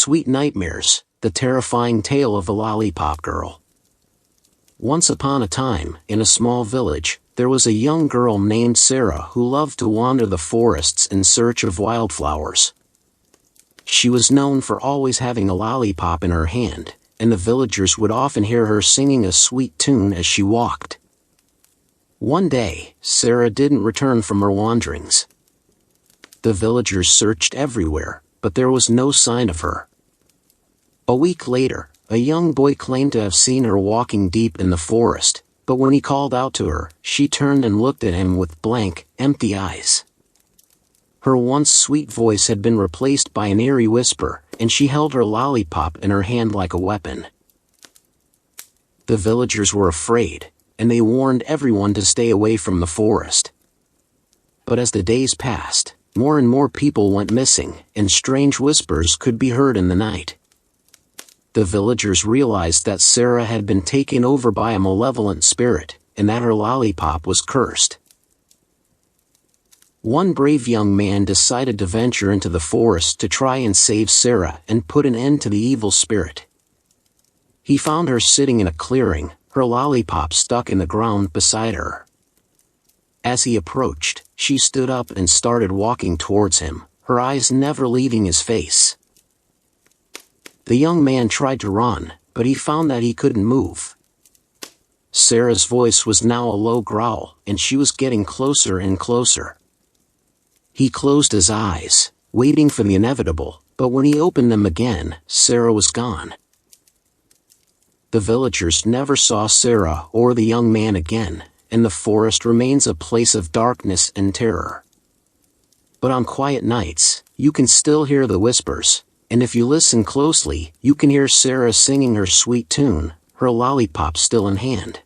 Sweet Nightmares, the terrifying tale of a lollipop girl. Once upon a time, in a small village, there was a young girl named Sarah who loved to wander the forests in search of wildflowers. She was known for always having a lollipop in her hand, and the villagers would often hear her singing a sweet tune as she walked. One day, Sarah didn't return from her wanderings. The villagers searched everywhere, but there was no sign of her. A week later, a young boy claimed to have seen her walking deep in the forest, but when he called out to her, she turned and looked at him with blank, empty eyes. Her once sweet voice had been replaced by an eerie whisper, and she held her lollipop in her hand like a weapon. The villagers were afraid, and they warned everyone to stay away from the forest. But as the days passed, more and more people went missing, and strange whispers could be heard in the night. The villagers realized that Sarah had been taken over by a malevolent spirit, and that her lollipop was cursed. One brave young man decided to venture into the forest to try and save Sarah and put an end to the evil spirit. He found her sitting in a clearing, her lollipop stuck in the ground beside her. As he approached, she stood up and started walking towards him, her eyes never leaving his face. The young man tried to run, but he found that he couldn't move. Sarah's voice was now a low growl, and she was getting closer and closer. He closed his eyes, waiting for the inevitable, but when he opened them again, Sarah was gone. The villagers never saw Sarah or the young man again, and the forest remains a place of darkness and terror. But on quiet nights, you can still hear the whispers, and if you listen closely, you can hear Sarah singing her sweet tune, her lollipop still in hand.